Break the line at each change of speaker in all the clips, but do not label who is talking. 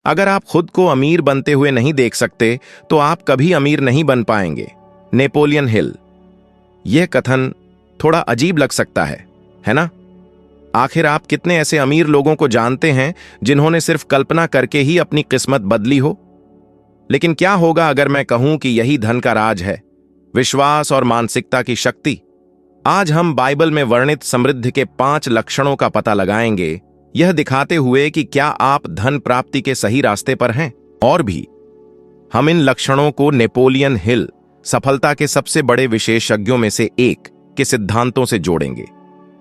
अगर आप खुद को अमीर बनते हुए नहीं देख सकते तो आप कभी अमीर नहीं बन पाएंगे। Napoleon Hill. यह कथन थोड़ा अजीब लग सकता है ना? आखिर आप कितने ऐसे अमीर लोगों को जानते हैं जिन्होंने सिर्फ कल्पना करके ही अपनी किस्मत बदली हो? लेकिन क्या होगा अगर मैं कहूं कि यही धन का राज है, विश्वास और मानसिकता की शक्ति? आज हम बाइबल में वर्णित समृद्धि के 5 लक्षणों का पता लगाएंगे, यह दिखाते हुए कि क्या आप धन प्राप्ति के सही रास्ते पर हैं। और भी हम इन लक्षणों को नेपोलियन हिल, सफलता के सबसे बड़े विशेषज्ञों में से एक, के सिद्धांतों से जोड़ेंगे।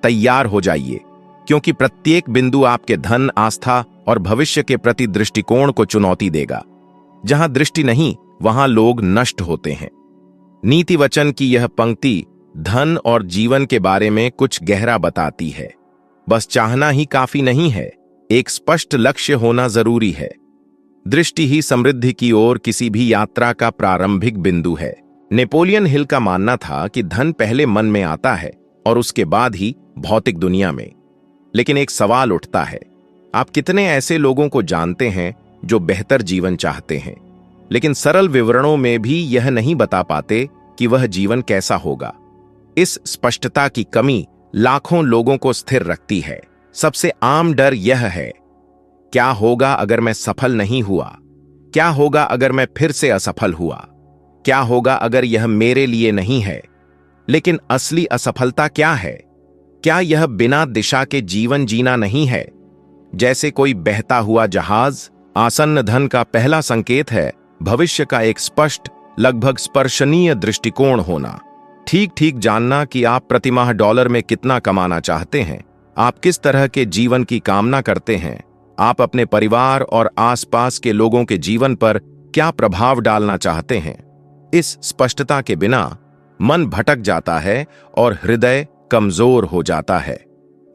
तैयार हो जाइए, क्योंकि प्रत्येक बिंदु आपके धन, आस्था और भविष्य के प्रति दृष्टिकोण को चुनौती देगा। जहां दृष्टि नहीं, वहां लोग नष्ट होते हैं। नीति वचन की यह पंक्ति धन और जीवन के बारे में कुछ गहरा बताती है। बस चाहना ही काफी नहीं है, एक स्पष्ट लक्ष्य होना जरूरी है। दृष्टि ही समृद्धि की ओर किसी भी यात्रा का प्रारंभिक बिंदु है। नेपोलियन हिल का मानना था कि धन पहले मन में आता है और उसके बाद ही भौतिक दुनिया में। लेकिन एक सवाल उठता है, आप कितने ऐसे लोगों को जानते हैं जो बेहतर जीवन चाहते हैं, लेकिन सरल विवरणों में भी यह नहीं बता पाते कि वह जीवन कैसा होगा? इस स्पष्टता की कमी लाखों लोगों को स्थिर रखती है। सबसे आम डर यह है, क्या होगा अगर मैं सफल नहीं हुआ? क्या होगा अगर मैं फिर से असफल हुआ? क्या होगा अगर यह मेरे लिए नहीं है? लेकिन असली असफलता क्या है? क्या यह बिना दिशा के जीवन जीना नहीं है? जैसे कोई बहता हुआ जहाज। आसन्न धन का पहला संकेत है भविष्य का एक स्पष्ट, लगभग स्पर्शनीय दृष्टिकोण होना। ठीक ठीक जानना कि आप प्रतिमाह डॉलर में कितना कमाना चाहते हैं, आप किस तरह के जीवन की कामना करते हैं, आप अपने परिवार और आसपास के लोगों के जीवन पर क्या प्रभाव डालना चाहते हैं। इस स्पष्टता के बिना मन भटक जाता है और हृदय कमजोर हो जाता है।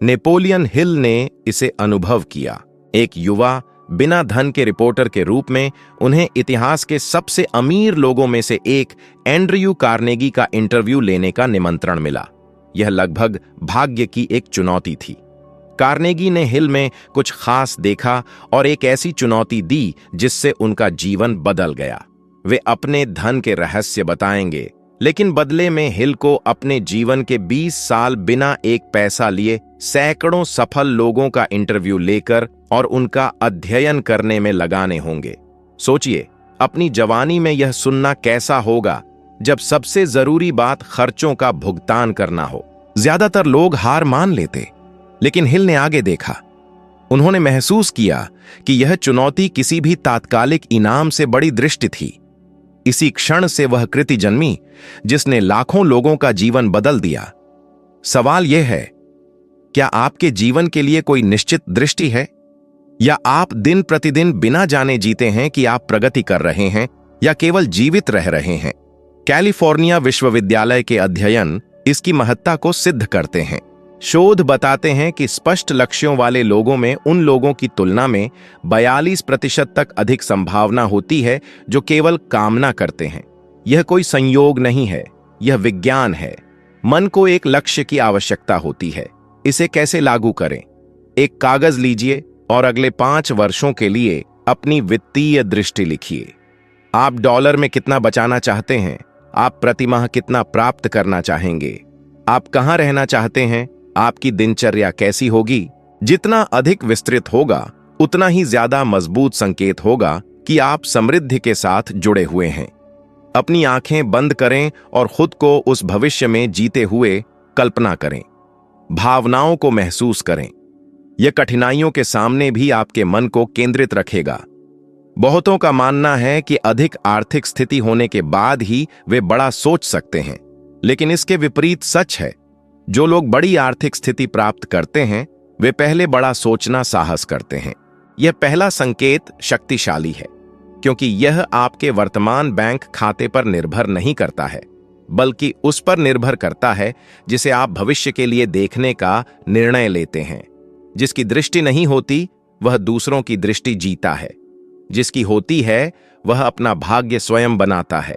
नेपोलियन हिल ने इसे अनुभव किया। एक युवा बिना धन के रिपोर्टर के रूप में उन्हें इतिहास के सबसे अमीर लोगों में से एक एंड्रयू कार्नेगी का इंटरव्यू लेने का निमंत्रण मिला। यह लगभग भाग्य की एक चुनौती थी। कार्नेगी ने हिल में कुछ खास देखा और एक ऐसी चुनौती दी जिससे उनका जीवन बदल गया। वे अपने धन के रहस्य बताएंगे, लेकिन बदले में हिल को अपने जीवन के 20 साल बिना एक पैसा लिए सैकड़ों सफल लोगों का इंटरव्यू लेकर और उनका अध्ययन करने में लगाने होंगे। सोचिए, अपनी जवानी में यह सुनना कैसा होगा जब सबसे जरूरी बात खर्चों का भुगतान करना हो। ज्यादातर लोग हार मान लेते, लेकिन हिल ने आगे देखा। उन्होंने महसूस किया कि यह चुनौती किसी भी तात्कालिक इनाम से बड़ी दृष्टि थी। इसी क्षण से वह कृति जन्मी जिसने लाखों लोगों का जीवन बदल दिया। सवाल यह है, क्या आपके जीवन के लिए कोई निश्चित दृष्टि है, या आप दिन प्रतिदिन बिना जाने जीते हैं कि आप प्रगति कर रहे हैं या केवल जीवित रह रहे हैं? कैलिफोर्निया विश्वविद्यालय के अध्ययन इसकी महत्ता को सिद्ध करते हैं। शोध बताते हैं कि स्पष्ट लक्ष्यों वाले लोगों में उन लोगों की तुलना में 42% तक अधिक संभावना होती है जो केवल कामना करते हैं। यह कोई संयोग नहीं है, यह विज्ञान है। मन को एक लक्ष्य की आवश्यकता होती है। इसे कैसे लागू करें? एक कागज लीजिए और अगले 5 वर्षों के लिए अपनी वित्तीय दृष्टि लिखिए। आप डॉलर में कितना बचाना चाहते हैं? आप प्रतिमाह कितना प्राप्त करना चाहेंगे? आप कहां रहना चाहते हैं? आपकी दिनचर्या कैसी होगी? जितना अधिक विस्तृत होगा, उतना ही ज्यादा मजबूत संकेत होगा कि आप समृद्धि के साथ जुड़े हुए हैं। अपनी आंखें बंद करें और खुद को उस भविष्य में जीते हुए कल्पना करें। भावनाओं को महसूस करें। यह कठिनाइयों के सामने भी आपके मन को केंद्रित रखेगा। बहुतों का मानना है कि अधिक आर्थिक स्थिति होने के बाद ही वे बड़ा सोच सकते हैं, लेकिन इसके विपरीत सच है। जो लोग बड़ी आर्थिक स्थिति प्राप्त करते हैं, वे पहले बड़ा सोचना साहस करते हैं। यह पहला संकेत शक्तिशाली है, क्योंकि यह आपके वर्तमान बैंक खाते पर निर्भर नहीं करता है, बल्कि उस पर निर्भर करता है जिसे आप भविष्य के लिए देखने का निर्णय लेते हैं। जिसकी दृष्टि नहीं होती, वह दूसरों की दृष्टि जीता है। जिसकी होती है, वह अपना भाग्य स्वयं बनाता है।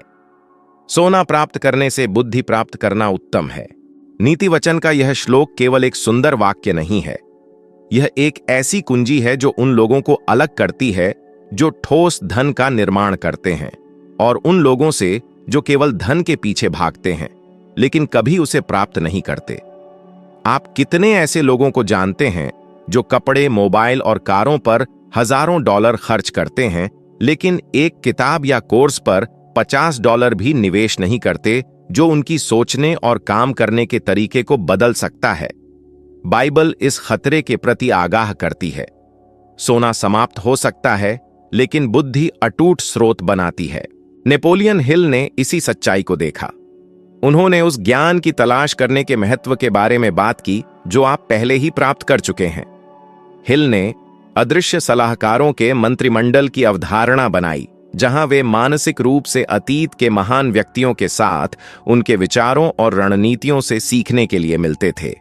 सोना प्राप्त करने से बुद्धि प्राप्त करना उत्तम है। नीति वचन का यह श्लोक केवल एक सुंदर वाक्य नहीं है, यह एक ऐसी कुंजी है जो उन लोगों को अलग करती है जो ठोस धन का निर्माण करते हैं, और उन लोगों से जो केवल धन के पीछे भागते हैं लेकिन कभी उसे प्राप्त नहीं करते। आप कितने ऐसे लोगों को जानते हैं जो कपड़े, मोबाइल और कारों पर हजारों डॉलर खर्च करते हैं लेकिन एक किताब या कोर्स पर $50 भी निवेश नहीं करते जो उनकी सोचने और काम करने के तरीके को बदल सकता है? बाइबल इस खतरे के प्रति आगाह करती है। सोना समाप्त हो सकता है लेकिन बुद्धि अटूट स्रोत बनाती है। नेपोलियन हिल ने इसी सच्चाई को देखा। उन्होंने उस ज्ञान की तलाश करने के महत्व के बारे में बात की जो आप पहले ही प्राप्त कर चुके हैं। हिल ने अदृश्य सलाहकारों के मंत्रिमंडल की अवधारणा बनाई, जहां वे मानसिक रूप से अतीत के महान व्यक्तियों के साथ उनके विचारों और रणनीतियों से सीखने के लिए मिलते थे।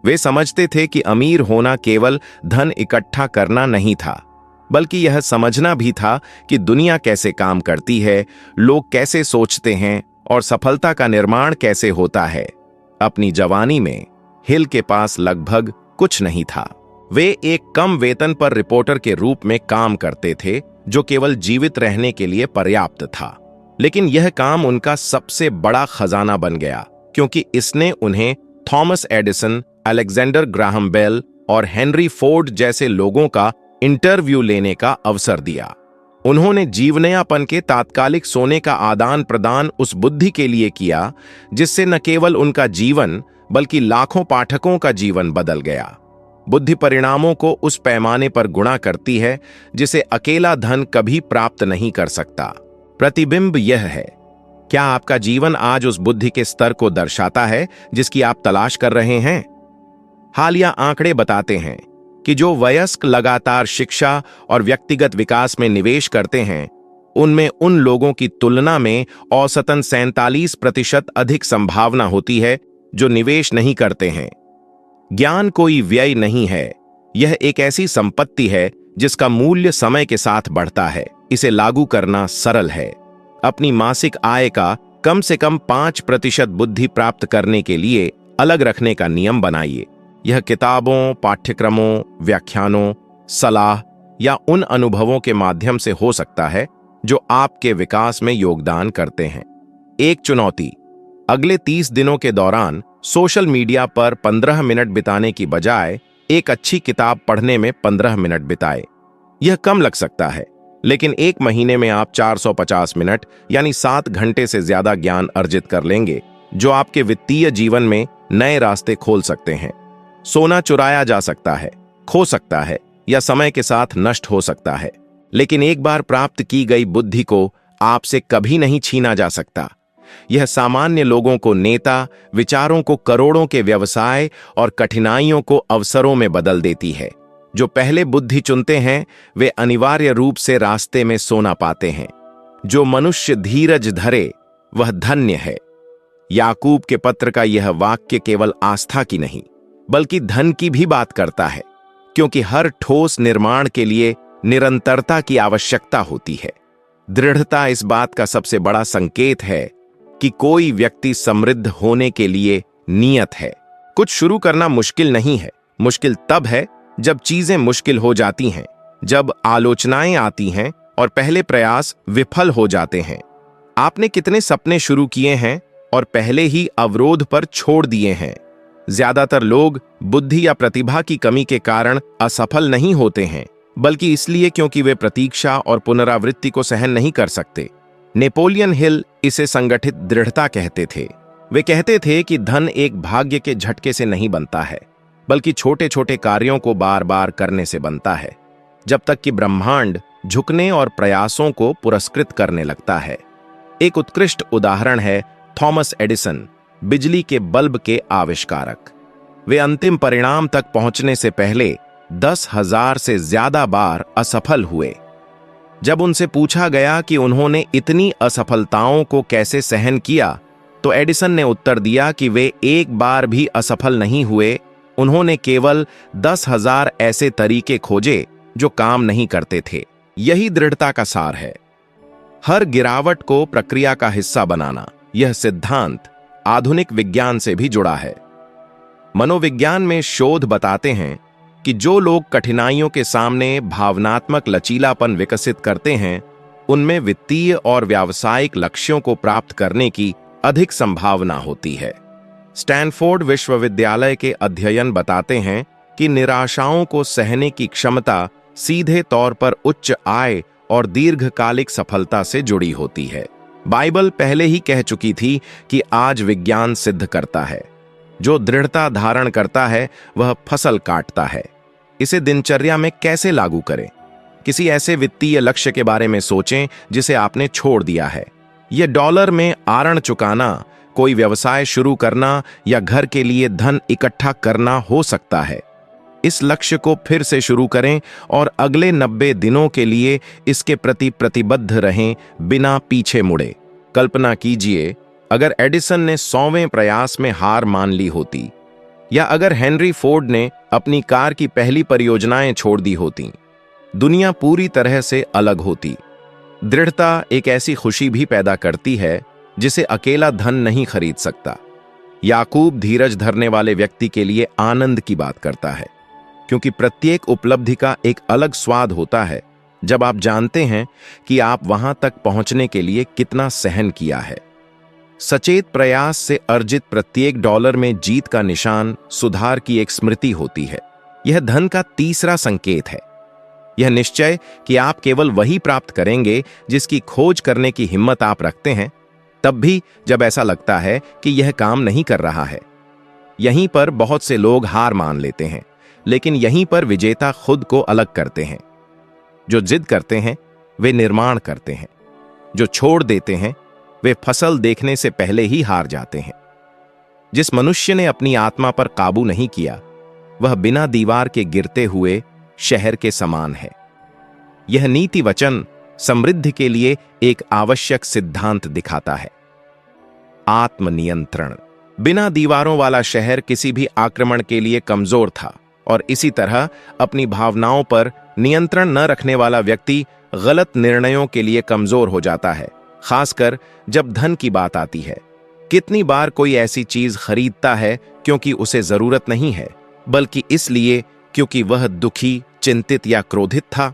वे समझते थे कि अमीर होना केवल धन इकट्ठा करना नहीं था, बल्कि यह समझना भी था कि दुनिया कैसे काम करती है, लोग कैसे सोचते हैं और सफलता का निर्माण कैसे होता है। अपनी जवानी में हिल के पास लगभग कुछ नहीं था। वे एक कम वेतन पर रिपोर्टर के रूप में काम करते थे जो केवल जीवित रहने के लिए पर्याप्त था। लेकिन यह काम उनका सबसे बड़ा खजाना बन गया, क्योंकि इसने उन्हें Thomas Edison, Alexander Graham Bell और हेनरी फोर्ड जैसे लोगों का इंटरव्यू लेने का अवसर दिया। उन्होंने जीवनयापन के तात्कालिक सोने का आदान प्रदान उस बुद्धि के लिए किया जिससे न केवल उनका जीवन बल्कि लाखों पाठकों का जीवन बदल गया। बुद्धि परिणामों को उस पैमाने पर गुणा करती है जिसे अकेला धन कभी प्राप्त नहीं कर सकता। प्रतिबिंब यह है, क्या आपका जीवन आज उस बुद्धि के स्तर को दर्शाता है जिसकी आप तलाश कर रहे हैं? हालिया आंकड़े बताते हैं कि जो वयस्क लगातार शिक्षा और व्यक्तिगत विकास में निवेश करते हैं, उनमें उन लोगों की तुलना में औसतन 47% अधिक संभावना होती है जो निवेश नहीं करते हैं। ज्ञान कोई व्यय नहीं है, यह एक ऐसी संपत्ति है जिसका मूल्य समय के साथ बढ़ता है। इसे लागू करना सरल है। अपनी मासिक आय का कम से कम 5% बुद्धि प्राप्त करने के लिए अलग रखने का नियम बनाइए। यह किताबों, पाठ्यक्रमों, व्याख्यानों, सलाह या उन अनुभवों के माध्यम से हो सकता है जो आपके विकास में योगदान करते हैं। एक चुनौती, अगले 30 दिनों के दौरान सोशल मीडिया पर 15 मिनट बिताने की बजाय एक अच्छी किताब पढ़ने में 15 मिनट बिताए। यह कम लग सकता है, लेकिन एक महीने में आप 450 मिनट यानी 7 घंटे से ज्यादा ज्ञान अर्जित कर लेंगे, जो आपके वित्तीय जीवन में नए रास्ते खोल सकते हैं। सोना चुराया जा सकता है, खो सकता है या समय के साथ नष्ट हो सकता है, लेकिन एक बार प्राप्त की गई बुद्धि को आपसे कभी नहीं छीना जा सकता। यह सामान्य लोगों को नेता, विचारों को करोड़ों के व्यवसाय और कठिनाइयों को अवसरों में बदल देती है। जो पहले बुद्धि चुनते हैं वे अनिवार्य रूप से रास्ते में सोना पाते हैं। जो मनुष्य धीरज धरे वह धन्य है। याकूब के पत्र का यह वाक्य केवल आस्था की नहीं बल्कि धन की भी बात करता है, क्योंकि हर ठोस निर्माण के लिए निरंतरता की आवश्यकता होती है। दृढ़ता इस बात का सबसे बड़ा संकेत है कि कोई व्यक्ति समृद्ध होने के लिए नियत है। कुछ शुरू करना मुश्किल नहीं है, मुश्किल तब है जब चीजें मुश्किल हो जाती हैं, जब आलोचनाएं आती हैं और पहले प्रयास विफल हो जाते हैं। आपने कितने सपने शुरू किए हैं और पहले ही अवरोध पर छोड़ दिए हैं? ज्यादातर लोग बुद्धि या प्रतिभा की कमी के कारण असफल नहीं होते हैं, बल्कि इसलिए क्योंकि वे प्रतीक्षा और पुनरावृत्ति को सहन नहीं कर सकते। नेपोलियन हिल इसे संगठित दृढ़ता कहते थे। वे कहते थे कि धन एक भाग्य के झटके से नहीं बनता है, बल्कि छोटे छोटे कार्यों को बार बार करने से बनता है, जब तक कि ब्रह्मांड झुकने और प्रयासों को पुरस्कृत करने लगता है। एक उत्कृष्ट उदाहरण है थॉमस एडिसन, बिजली के बल्ब के आविष्कारक। वे अंतिम परिणाम तक पहुंचने से पहले 10,000 से ज्यादा बार असफल हुए। जब उनसे पूछा गया कि उन्होंने इतनी असफलताओं को कैसे सहन किया, तो एडिसन ने उत्तर दिया कि वे एक बार भी असफल नहीं हुए। उन्होंने केवल 10,000 ऐसे तरीके खोजे जो काम नहीं करते थे। यही दृढ़ता का सार है। हर गिरावट को प्रक्रिया का हिस्सा बनाना, यह सिद्धांत आधुनिक विज्ञान से भी जुड़ा है। मनोविज्ञान में शोध बताते हैं कि जो लोग कठिनाइयों के सामने भावनात्मक लचीलापन विकसित करते हैं, उनमें वित्तीय और व्यावसायिक लक्ष्यों को प्राप्त करने की अधिक संभावना होती है। स्टैनफोर्ड विश्वविद्यालय के अध्ययन बताते हैं कि निराशाओं को सहने की क्षमता सीधे तौर पर उच्च आय और दीर्घकालिक सफलता से जुड़ी होती है। बाइबल पहले ही कह चुकी थी कि आज विज्ञान सिद्ध करता है, जो दृढ़ता धारण करता है वह फसल काटता है। इसे दिनचर्या में कैसे लागू करें? किसी ऐसे वित्तीय लक्ष्य के बारे में सोचें जिसे आपने छोड़ दिया है। यह डॉलर में आरण चुकाना, कोई व्यवसाय शुरू करना या घर के लिए धन इकट्ठा करना हो सकता है। इस लक्ष्य को फिर से शुरू करें और अगले 90 दिनों के लिए इसके प्रति प्रतिबद्ध रहें, बिना पीछे मुड़े। कल्पना कीजिए, अगर एडिसन ने 100वें प्रयास में हार मान ली होती, या अगर हेनरी फोर्ड ने अपनी कार की पहली परियोजनाएं छोड़ दी होती, दुनिया पूरी तरह से अलग होती। दृढ़ता एक ऐसी खुशी भी पैदा करती है जिसे अकेला धन नहीं खरीद सकता। याकूब धीरज धरने वाले व्यक्ति के लिए आनंद की बात करता है, क्योंकि प्रत्येक उपलब्धि का एक अलग स्वाद होता है जब आप जानते हैं कि आप वहां तक पहुंचने के लिए कितना सहन किया है। सचेत प्रयास से अर्जित प्रत्येक डॉलर में जीत का निशान सुधार की एक स्मृति होती है। यह धन का तीसरा संकेत है। यह निश्चय कि आप केवल वही प्राप्त करेंगे जिसकी खोज करने की हिम्मत आप रखते हैं, तब भी जब ऐसा लगता है कि यह काम नहीं कर रहा है। यहीं पर बहुत से लोग हार मान लेते हैं, लेकिन यहीं पर विजेता खुद को अलग करते हैं। जो जिद करते हैं वे निर्माण करते हैं। जो छोड़ देते हैं वे फसल देखने से पहले ही हार जाते हैं। जिस मनुष्य ने अपनी आत्मा पर काबू नहीं किया, वह बिना दीवार के गिरते हुए शहर के समान है। यह नीति वचन समृद्धि के लिए एक आवश्यक सिद्धांत दिखाता है। आत्मनियंत्रण। बिना दीवारों वाला शहर किसी भी आक्रमण के लिए कमजोर था, और इसी तरह अपनी भावनाओं पर नियंत्रण न रखने वाला व्यक्ति गलत निर्णयों के लिए कमजोर हो जाता है, खासकर जब धन की बात आती है। कितनी बार कोई ऐसी चीज खरीदता है क्योंकि उसे जरूरत नहीं है, बल्कि इसलिए क्योंकि वह दुखी, चिंतित या क्रोधित था।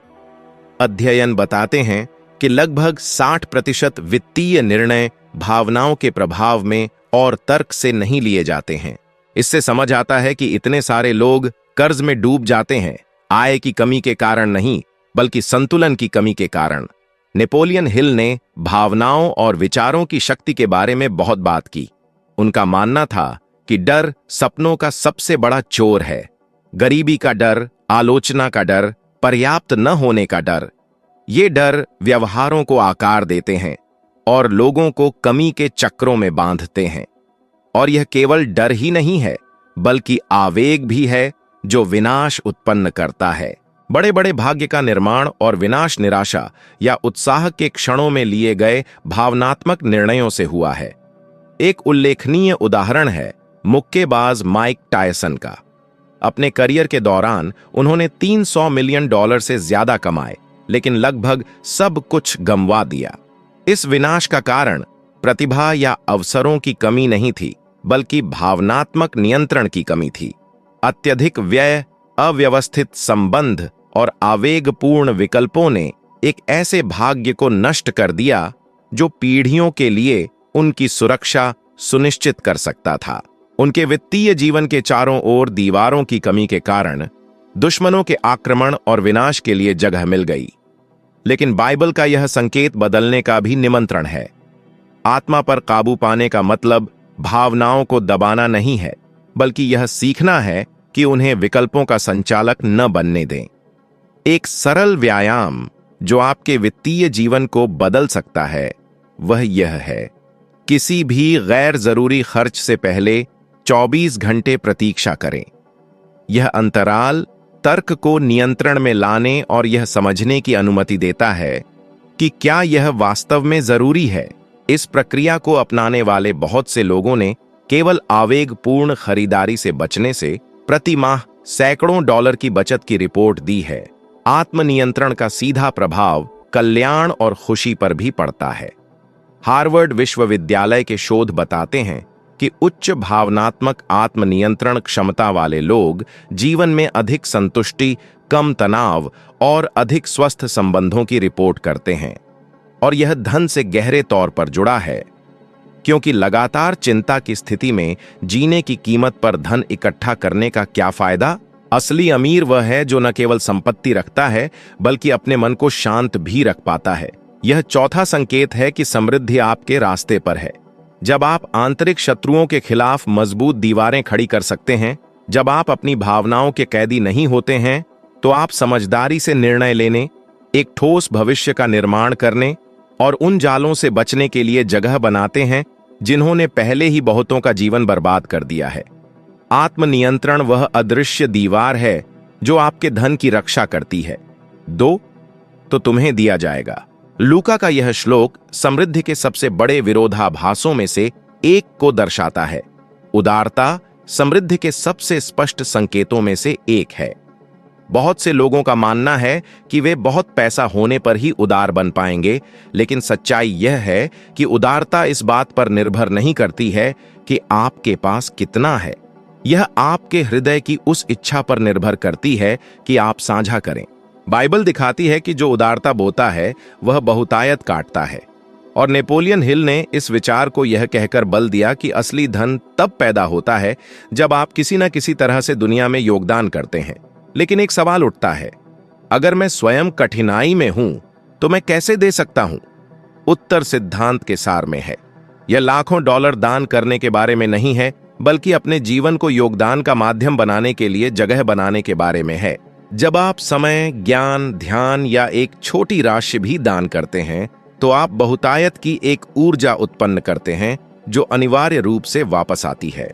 अध्ययन बताते हैं कि लगभग 60% वित्तीय निर्णय भावनाओं के प्रभाव में और तर्क से नहीं लिए जाते हैं। इससे समझ आता है कि इतने सारे लोग कर्ज में डूब जाते हैं, आय की कमी के कारण नहीं, बल्कि संतुलन की कमी के कारण। नेपोलियन हिल ने भावनाओं और विचारों की शक्ति के बारे में बहुत बात की। उनका मानना था कि डर सपनों का सबसे बड़ा चोर है। गरीबी का डर, आलोचना का डर, पर्याप्त न होने का डर, ये डर व्यवहारों को आकार देते हैं और लोगों को कमी के चक्रों में बांधते हैं। और यह केवल डर ही नहीं है, बल्कि आवेग भी है जो विनाश उत्पन्न करता है। बड़े बड़े भाग्य का निर्माण और विनाश निराशा या उत्साह के क्षणों में लिए गए भावनात्मक निर्णयों से हुआ है। एक उल्लेखनीय उदाहरण है मुक्केबाज माइक टायसन का। अपने करियर के दौरान उन्होंने $300 मिलियन से ज्यादा कमाए, लेकिन लगभग सब कुछ गंवा दिया। इस विनाश का कारण प्रतिभा या अवसरों की कमी नहीं थी, बल्कि भावनात्मक नियंत्रण की कमी थी। अत्यधिक व्यय, अव्यवस्थित संबंध और आवेगपूर्ण विकल्पों ने एक ऐसे भाग्य को नष्ट कर दिया जो पीढ़ियों के लिए उनकी सुरक्षा सुनिश्चित कर सकता था। उनके वित्तीय जीवन के चारों ओर दीवारों की कमी के कारण दुश्मनों के आक्रमण और विनाश के लिए जगह मिल गई। लेकिन बाइबल का यह संकेत बदलने का भी निमंत्रण है। आत्मा पर काबू पाने का मतलब भावनाओं को दबाना नहीं है, बल्कि यह सीखना है कि उन्हें विकल्पों का संचालक न बनने दें। एक सरल व्यायाम जो आपके वित्तीय जीवन को बदल सकता है वह यह है, किसी भी गैर जरूरी खर्च से पहले 24 घंटे प्रतीक्षा करें। यह अंतराल तर्क को नियंत्रण में लाने और यह समझने की अनुमति देता है कि क्या यह वास्तव में जरूरी है। इस प्रक्रिया को अपनाने वाले बहुत से लोगों ने केवल आवेगपूर्ण खरीदारी से बचने से प्रति माह सैकड़ों डॉलर की बचत की रिपोर्ट दी है। आत्मनियंत्रण का सीधा प्रभाव कल्याण और खुशी पर भी पड़ता है। हार्वर्ड विश्वविद्यालय के शोध बताते हैं कि उच्च भावनात्मक आत्मनियंत्रण क्षमता वाले लोग जीवन में अधिक संतुष्टि, कम तनाव और अधिक स्वस्थ संबंधों की रिपोर्ट करते हैं। और यह धन से गहरे तौर पर जुड़ा है, क्योंकि लगातार चिंता की स्थिति में जीने की कीमत पर धन इकट्ठा करने का क्या फायदा। असली अमीर वह है जो न केवल संपत्ति रखता है बल्कि अपने मन को शांत भी रख पाता है। यह चौथा संकेत है कि समृद्धि आपके रास्ते पर है। जब आप आंतरिक शत्रुओं के खिलाफ मजबूत दीवारें खड़ी कर सकते हैं, जब आप अपनी भावनाओं के कैदी नहीं होते हैं, तो आप समझदारी से निर्णय लेने, एक ठोस भविष्य का निर्माण करने और उन जालों से बचने के लिए जगह बनाते हैं जिन्होंने पहले ही बहुतों का जीवन बर्बाद कर दिया है। आत्मनियंत्रण वह अदृश्य दीवार है जो आपके धन की रक्षा करती है। दो तो तुम्हें दिया जाएगा। लूका का यह श्लोक समृद्धि के सबसे बड़े विरोधाभासों में से एक को दर्शाता है। उदारता समृद्धि के सबसे स्पष्ट संकेतों में से एक है। बहुत से लोगों का मानना है कि वे बहुत पैसा होने पर ही उदार बन पाएंगे, लेकिन सच्चाई यह है कि उदारता इस बात पर निर्भर नहीं करती है कि आपके पास कितना है। यह आपके हृदय की उस इच्छा पर निर्भर करती है कि आप साझा करें। बाइबल दिखाती है कि जो उदारता बोता है वह बहुतायत काटता है। और नेपोलियन हिल ने इस विचार को यह कहकर बल दिया कि असली धन तब पैदा होता है जब आप किसी न किसी तरह से दुनिया में योगदान करते हैं। लेकिन एक सवाल उठता है, अगर मैं स्वयं कठिनाई में हूं तो मैं कैसे दे सकता हूं? उत्तर सिद्धांत के सार में है। यह लाखों डॉलर दान करने के बारे में नहीं है, बल्कि अपने जीवन को योगदान का माध्यम बनाने के लिए जगह बनाने के बारे में है। जब आप समय, ज्ञान, ध्यान या एक छोटी राशि भी दान करते हैं तो आप बहुतायत की एक ऊर्जा उत्पन्न करते हैं जो अनिवार्य रूप से वापस आती है।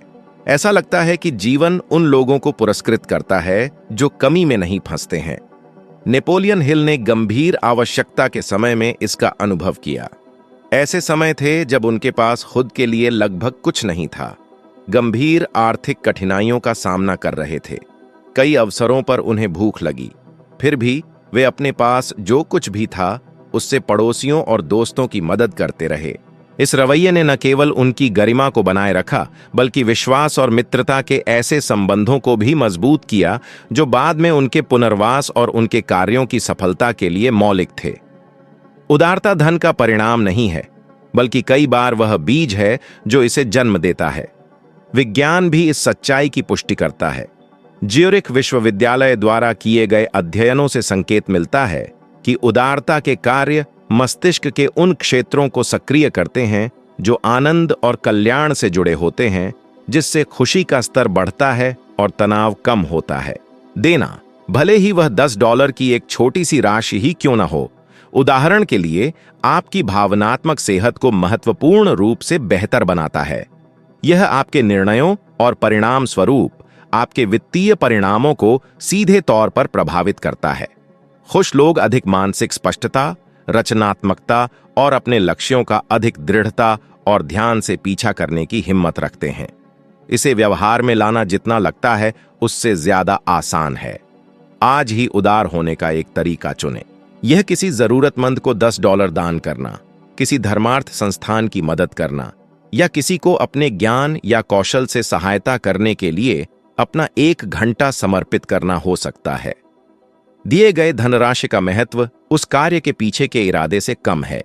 ऐसा लगता है कि जीवन उन लोगों को पुरस्कृत करता है जो कमी में नहीं फंसते हैं। नेपोलियन हिल ने गंभीर आवश्यकता के समय में इसका अनुभव किया। ऐसे समय थे जब उनके पास खुद के लिए लगभग कुछ नहीं था। गंभीर आर्थिक कठिनाइयों का सामना कर रहे थे। कई अवसरों पर उन्हें भूख लगी, फिर भी वे अपने पास जो कुछ भी था उससे पड़ोसियों और दोस्तों की मदद करते रहे। इस रवैये ने न केवल उनकी गरिमा को बनाए रखा, बल्कि विश्वास और मित्रता के ऐसे संबंधों को भी मजबूत किया जो बाद में उनके पुनर्वास और उनके कार्यों की सफलता के लिए मौलिक थे। उदारता धन का परिणाम नहीं है, बल्कि कई बार वह बीज है जो इसे जन्म देता है। विज्ञान भी इस सच्चाई की पुष्टि करता है। ज्यूरिख विश्वविद्यालय द्वारा किए गए अध्ययनों से संकेत मिलता है कि उदारता के कार्य मस्तिष्क के उन क्षेत्रों को सक्रिय करते हैं जो आनंद और कल्याण से जुड़े होते हैं, जिससे खुशी का स्तर बढ़ता है और तनाव कम होता है। देना, भले ही वह $10 की एक छोटी सी राशि ही क्यों न हो, उदाहरण के लिए आपकी भावनात्मक सेहत को महत्वपूर्ण रूप से बेहतर बनाता है। यह आपके निर्णयों और परिणाम स्वरूप आपके वित्तीय परिणामों को सीधे तौर पर प्रभावित करता है। खुश लोग अधिक मानसिक स्पष्टता, रचनात्मकता और अपने लक्ष्यों का अधिक दृढ़ता और ध्यान से पीछा करने की हिम्मत रखते हैं। इसे व्यवहार में लाना जितना लगता है उससे ज्यादा आसान है। आज ही उदार होने का एक तरीका चुनें। यह किसी जरूरतमंद को $10 दान करना, किसी धर्मार्थ संस्थान की मदद करना या किसी को अपने ज्ञान या कौशल से सहायता करने के लिए अपना 1 घंटा समर्पित करना हो सकता है। दिए गए धनराशि का महत्व उस कार्य के पीछे के इरादे से कम है।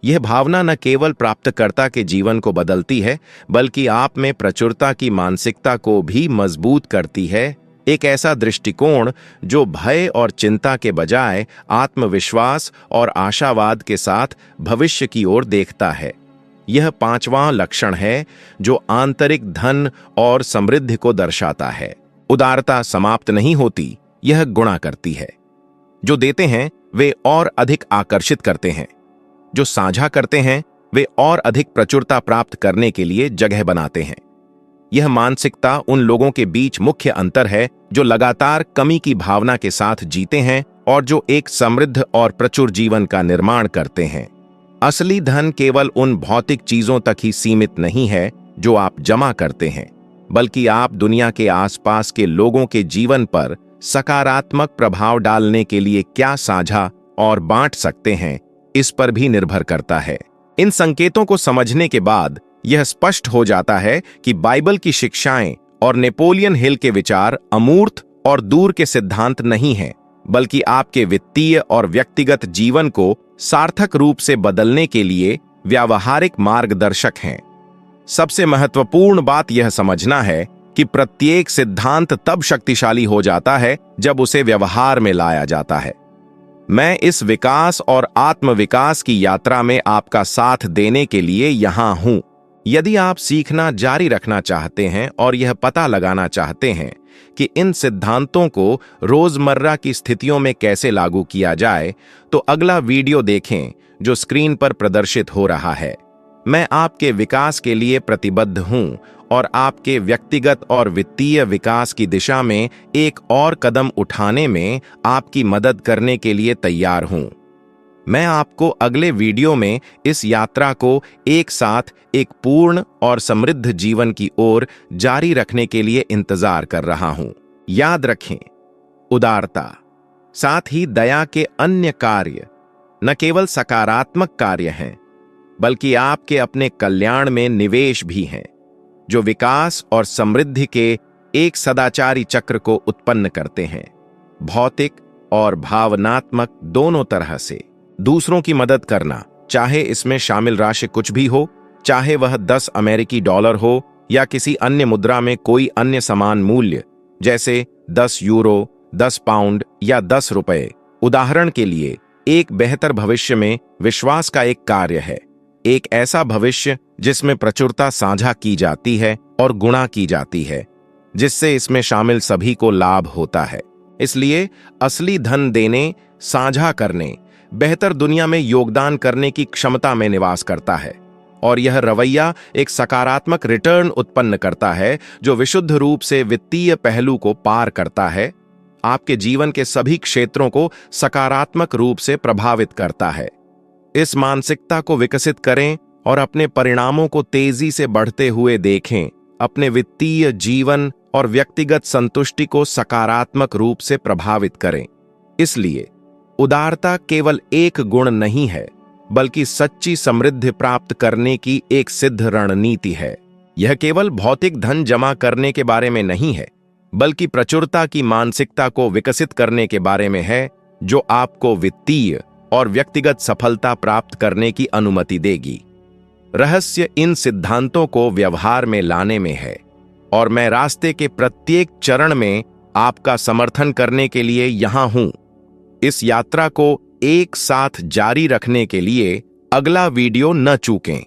यह भावना न केवल प्राप्तकर्ता के जीवन को बदलती है, बल्कि आप में प्रचुरता की मानसिकता को भी मजबूत करती है। एक ऐसा दृष्टिकोण जो भय और चिंता के बजाय आत्मविश्वास और आशावाद के साथ भविष्य की ओर देखता है। यह 5वां लक्षण है जो आंतरिक धन और समृद्धि को दर्शाता है। उदारता समाप्त नहीं होती, यह गुणा करती है। जो देते हैं वे और अधिक आकर्षित करते हैं। जो साझा करते हैं वे और अधिक प्रचुरता प्राप्त करने के लिए जगह बनाते हैं। यह मानसिकता उन लोगों के बीच मुख्य अंतर है जो लगातार कमी की भावना के साथ जीते हैं और जो एक समृद्ध और प्रचुर जीवन का निर्माण करते हैं। असली धन केवल उन भौतिक चीजों तक ही सीमित नहीं है जो आप जमा करते हैं, बल्कि आप दुनिया के आसपास के लोगों के जीवन पर सकारात्मक प्रभाव डालने के लिए क्या साझा और बांट सकते हैं, इस पर भी निर्भर करता है। इन संकेतों को समझने के बाद यह स्पष्ट हो जाता है कि बाइबल की शिक्षाएं और नेपोलियन हिल के विचार अमूर्त और दूर के सिद्धांत नहीं हैं, बल्कि आपके वित्तीय और व्यक्तिगत जीवन को सार्थक रूप से बदलने के लिए व्यावहारिक मार्गदर्शक हैं। सबसे महत्वपूर्ण बात यह समझना है कि प्रत्येक सिद्धांत तब शक्तिशाली हो जाता है जब उसे व्यवहार में लाया जाता है। मैं इस विकास और आत्मविकास की यात्रा में आपका साथ देने के लिए यहां हूं। यदि आप सीखना जारी रखना चाहते हैं और यह पता लगाना चाहते हैं कि इन सिद्धांतों को रोजमर्रा की स्थितियों में कैसे लागू किया जाए, तो अगला वीडियो देखें जो स्क्रीन पर प्रदर्शित हो रहा है। मैं आपके विकास के लिए प्रतिबद्ध हूं और आपके व्यक्तिगत और वित्तीय विकास की दिशा में एक और कदम उठाने में आपकी मदद करने के लिए तैयार हूं। मैं आपको अगले वीडियो में इस यात्रा को एक साथ एक पूर्ण और समृद्ध जीवन की ओर जारी रखने के लिए इंतजार कर रहा हूं। याद रखें, उदारता, साथ ही दया के अन्य कार्य न केवल सकारात्मक कार्य हैं, बल्कि आपके अपने कल्याण में निवेश भी हैं, जो विकास और समृद्धि के एक सदाचारी चक्र को उत्पन्न करते हैं, भौतिक और भावनात्मक दोनों तरह से। दूसरों की मदद करना, चाहे इसमें शामिल राशि कुछ भी हो, चाहे वह 10 अमेरिकी डॉलर हो या किसी अन्य मुद्रा में कोई अन्य समान मूल्य, जैसे 10 यूरो, 10 पाउंड या 10 रुपए, उदाहरण के लिए एक बेहतर भविष्य में विश्वास का एक कार्य है। एक ऐसा भविष्य जिसमें प्रचुरता साझा की जाती है और गुणा की जाती है, जिससे इसमें शामिल सभी को लाभ होता है। इसलिए असली धन देने, साझा करने, बेहतर दुनिया में योगदान करने की क्षमता में निवास करता है, और यह रवैया एक सकारात्मक रिटर्न उत्पन्न करता है जो विशुद्ध रूप से वित्तीय पहलू को पार करता है, आपके जीवन के सभी क्षेत्रों को सकारात्मक रूप से प्रभावित करता है। इस मानसिकता को विकसित करें और अपने परिणामों को तेजी से बढ़ते हुए देखें। अपने वित्तीय जीवन और व्यक्तिगत संतुष्टि को सकारात्मक रूप से प्रभावित करें। इसलिए उदारता केवल एक गुण नहीं है, बल्कि सच्ची समृद्धि प्राप्त करने की एक सिद्ध रणनीति है। यह केवल भौतिक धन जमा करने के बारे में नहीं है, बल्कि प्रचुरता की मानसिकता को विकसित करने के बारे में है, जो आपको वित्तीय और व्यक्तिगत सफलता प्राप्त करने की अनुमति देगी। रहस्य इन सिद्धांतों को व्यवहार में लाने में है, और मैं रास्ते के प्रत्येक चरण में आपका समर्थन करने के लिए यहां हूं। इस यात्रा को एक साथ जारी रखने के लिए अगला वीडियो न चूकें।